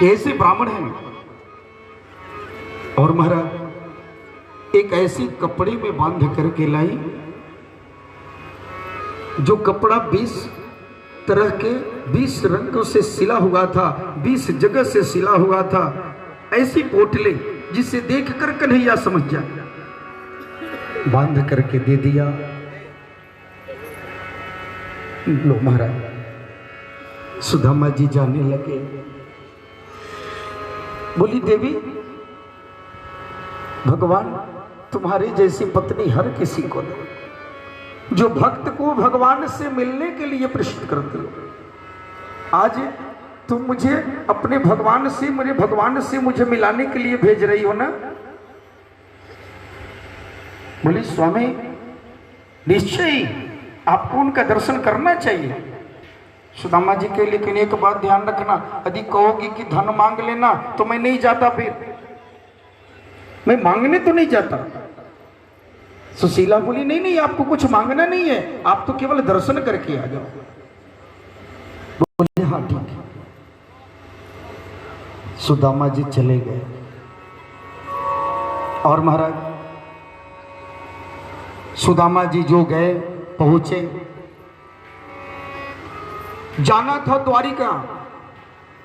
ऐसे ब्राह्मण हैं और महाराज एक ऐसी कपड़े में बांध करके लाई जो कपड़ा 20 तरह के 20 रंगों से सिला हुआ था, 20 जगह से सिला हुआ था। ऐसी पोटले जिसे देखकर कन्हैया समझ जाए, बांध करके दे दिया। लो महाराज, सुदामा जी जाने लगे। बोली देवी, भगवान तुम्हारी जैसी पत्नी हर किसी को दो, जो भक्त को भगवान से मिलने के लिए प्रेषित करती हो। आज तुम मुझे अपने भगवान से, मेरे भगवान से मुझे मिलाने के लिए भेज रही हो ना? बोली स्वामी निश्चय ही आपको उनका दर्शन करना चाहिए। सुदामा जी के लेकिन एक बात ध्यान रखना, यदि कहोगी कि धन मांग लेना तो मैं नहीं जाता, फिर मैं मांगने तो नहीं जाता। सुशीला बोली नहीं नहीं, आपको कुछ मांगना नहीं है, आप तो केवल दर्शन करके आ जाओ। बोले हाँ ठीक है। सुदामा जी चले गए और महाराज सुदामा जी जो गए, पहुंचे, जाना था द्वारिका,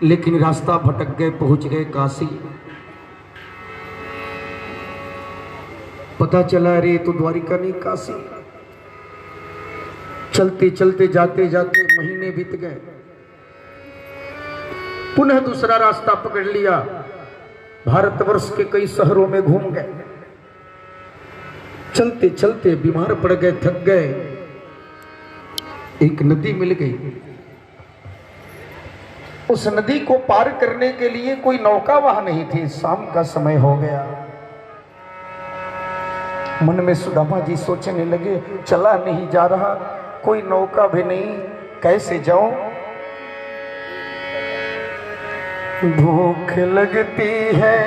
लेकिन रास्ता भटक गए, पहुंच गए काशी। पता चला अरे तो द्वारिका नहीं काशी। चलते चलते जाते जाते महीने बीत गए, पुनः दूसरा रास्ता पकड़ लिया, भारतवर्ष के कई शहरों में घूम गए। चलते चलते बीमार पड़ गए, थक गए। एक नदी मिल गई, उस नदी को पार करने के लिए कोई नौका वहां नहीं थी। शाम का समय हो गया। मन में सुदामा जी सोचने लगे, चला नहीं जा रहा, कोई नौका भी नहीं, कैसे जाऊं? भूख लगती है,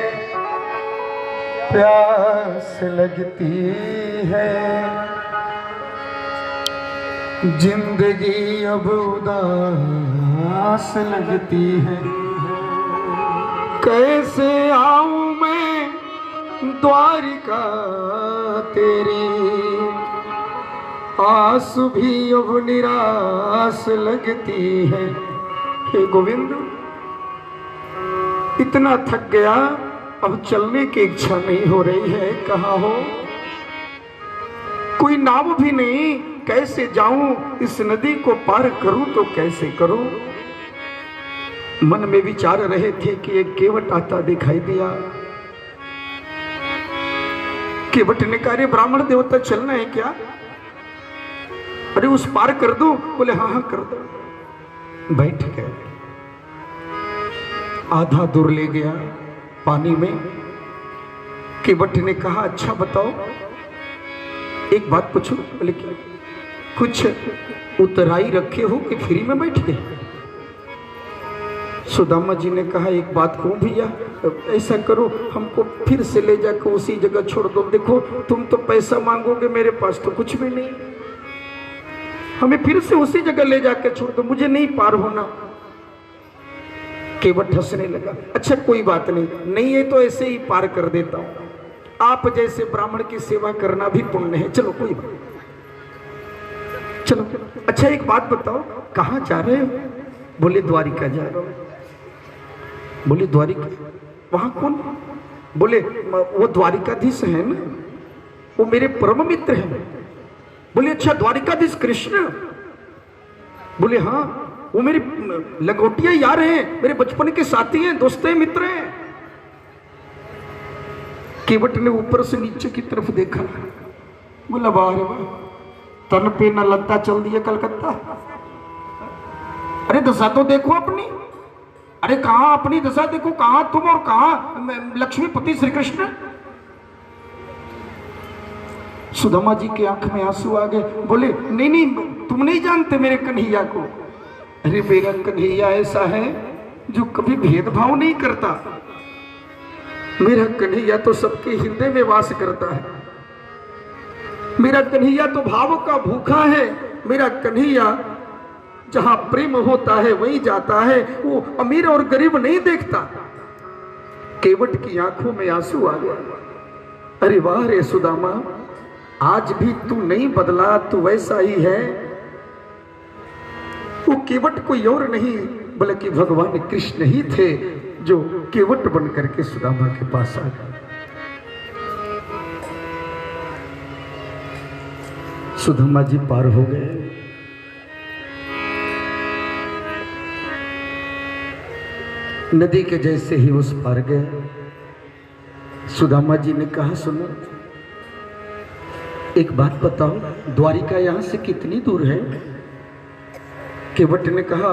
प्यास लगती है, जिंदगी अब उदास लगती है। कैसे आऊं मैं द्वारिका तेरी, आस भी अब निराश लगती है। हे गोविंद, इतना थक गया, अब चलने की इच्छा नहीं हो रही है। कहाँ हो? कोई नाव भी नहीं, कैसे जाऊं? इस नदी को पार करूं तो कैसे करूं? मन में विचार रहे थे कि एक केवट आता दिखाई दिया। केवट ने कहा, अरे ब्राह्मण देवता चलना है क्या? अरे उस पार कर दो। बोले हाँ हाँ कर दो। बैठ गए, आधा दूर ले गया पानी में। केवट ने कहा, अच्छा बताओ एक बात पूछो। बोले क्या? कुछ उतराई रखे हो कि फ्री में बैठ गए? सुदामा जी ने कहा, एक बात कहूं भैया, ऐसा करो हमको फिर से ले जाकर उसी जगह छोड़ दो। देखो तुम तो पैसा मांगोगे, मेरे पास तो कुछ भी नहीं, हमें फिर से उसी जगह ले जाकर छोड़ दो, मुझे नहीं पार होना। केवट हंसने लगा, अच्छा कोई बात नहीं, नहीं है तो ऐसे ही पार कर देता हूं। आप जैसे ब्राह्मण की सेवा करना भी पुण्य है, चलो कोई बात, चलो। अच्छा एक बात बताओ, कहाँ जा रहे हो? बोले द्वारिका जा रहे हो। बोले द्वारिका, वहां कौन? बोले वो द्वारिकाधीश है ना, वो मेरे परम मित्र हैं। बोले अच्छा द्वारिकाधीश कृष्ण? बोले हाँ, वो मेरे लंगोटिया यार हैं, मेरे बचपन के साथी हैं, दोस्त हैं, मित्र हैं। केवट ने ऊपर से नीचे की तरफ देखा, बोला वाह रे वाह, तन पे न लद्दा चल दिया कलकत्ता। अरे दशा तो देखो अपनी, अरे कहां अपनी दशा देखो, कहां तुम और कहां लक्ष्मीपति श्री कृष्ण। सुदामा जी के आंख में आंसू आ गए। बोले नहीं नहीं, तुम नहीं जानते मेरे कन्हैया को। अरे मेरा कन्हैया ऐसा है जो कभी भेदभाव नहीं करता। मेरा कन्हैया तो सबके हृदय में वास करता है। मेरा कन्हैया तो भाव का भूखा है। मेरा कन्हैया जहां प्रेम होता है वहीं जाता है। वो अमीर और गरीब नहीं देखता। केवट की आंखों में आंसू आ गया। अरे वाह रे सुदामा, आज भी तू नहीं बदला, तू वैसा ही है। वो केवट कोई और नहीं बल्कि भगवान कृष्ण ही थे, जो केवट बन करके सुदामा के पास आ गए। सुदामा जी पार हो गए। नदी के जैसे ही उस पार गए। सुदामा जी ने कहा, सुनो एक बात बताओ, द्वारिका यहां से कितनी दूर है? केवट ने कहा,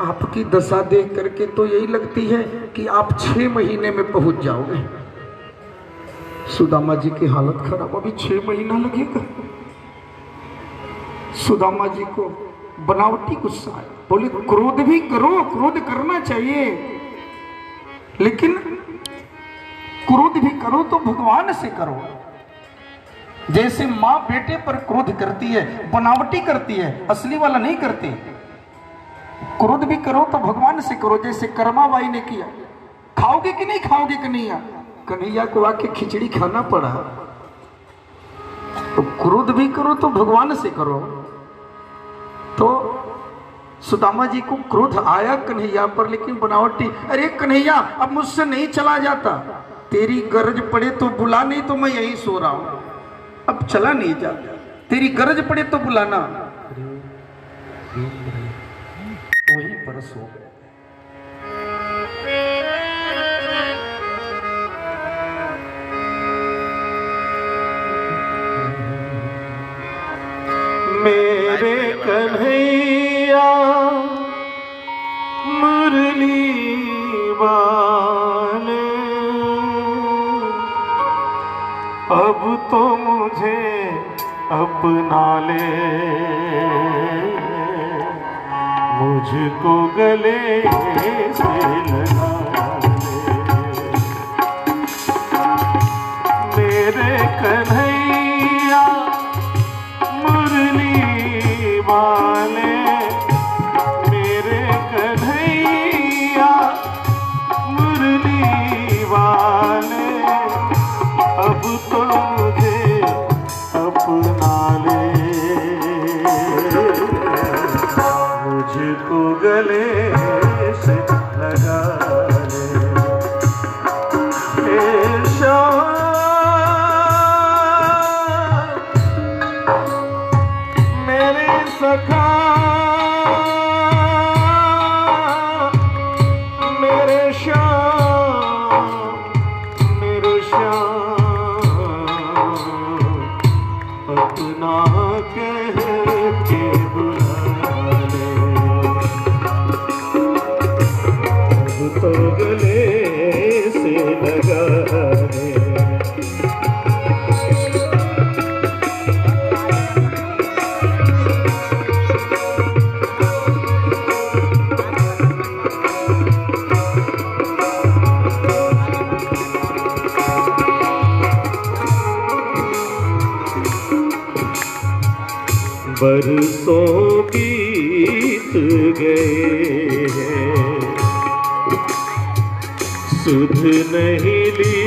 आपकी दशा देख करके तो यही लगती है कि आप 6 महीने में पहुंच जाओगे। सुदामा जी की हालत खराब, अभी 6 महीना लगेगा। सुदामा जी को बनावटी गुस्सा आया। बोले क्रोध भी करो, क्रोध करना चाहिए, लेकिन क्रोध भी करो तो भगवान से करो। जैसे माँ बेटे पर क्रोध करती है, बनावटी करती है, असली वाला नहीं करती। क्रोध भी करो तो भगवान से करो, जैसे कर्माबाई ने किया। खाओगे कि नहीं खाओगे कन्हैया? कन्हैया को आके खिचड़ी खाना पड़ा। तो क्रोध भी करो तो भगवान से करो। तो सुदामा जी को क्रोध आया कन्हैया पर, लेकिन बनावटी। अरे कन्हैया, अब मुझसे नहीं चला जाता, तेरी गरज पड़े तो बुला, नहीं तो मैं यहीं सो रहा हूं। अब चला नहीं जाता, तेरी गरज पड़े तो बुलाना। वहीं पर सो गए। मेरे कन्हैया मुरली वाले, अब तो मुझे अपना ले, मुझको गले से लगा ले। मेरे कन्हैया मुरली वाले, मेरे कन्हैया मुरली वाले, अब तो मुझे अपना ले, मुझको गले से लगा ले। मेरे सखा, मेरे श्याम, मेरे श्याम, अपना कह के बुला ले, अब तो गले से लगा ले। बरसों बीत गए हैं, सुध नहीं ली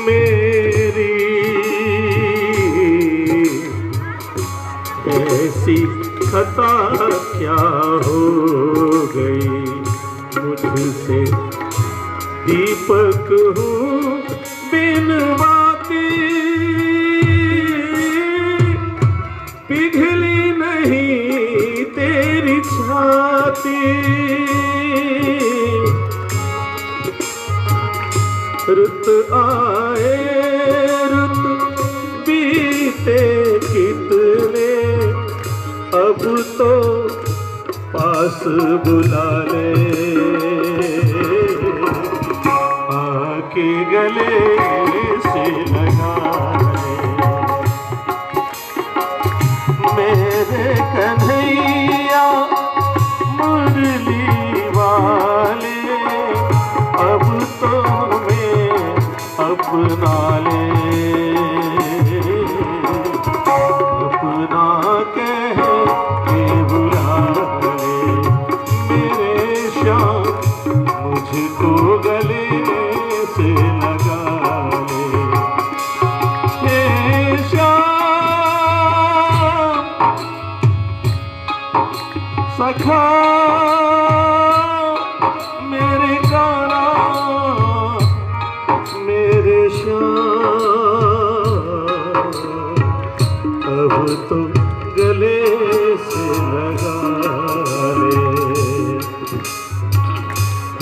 मेरी, ऐसी खता क्या हो गई मुझसे, दीपक हूँ बिनवाती, पिघली नहीं तेरी छाती, रुत आए रुत बीते कितने, अब तो पास बुला ले, आके गले से लगा ले। मेरे कन्हैया मुरली वाले, अब तो मैं अपना ले, अपना कह के बुला ले। गले से लगा ले। हे श्याम सखा मेरे काना मेरे श्याम अब तो गले से लगा ले।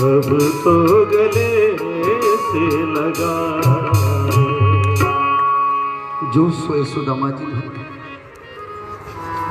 अब तो गले से लगा ले। जो सोए सुदामा जी भक्त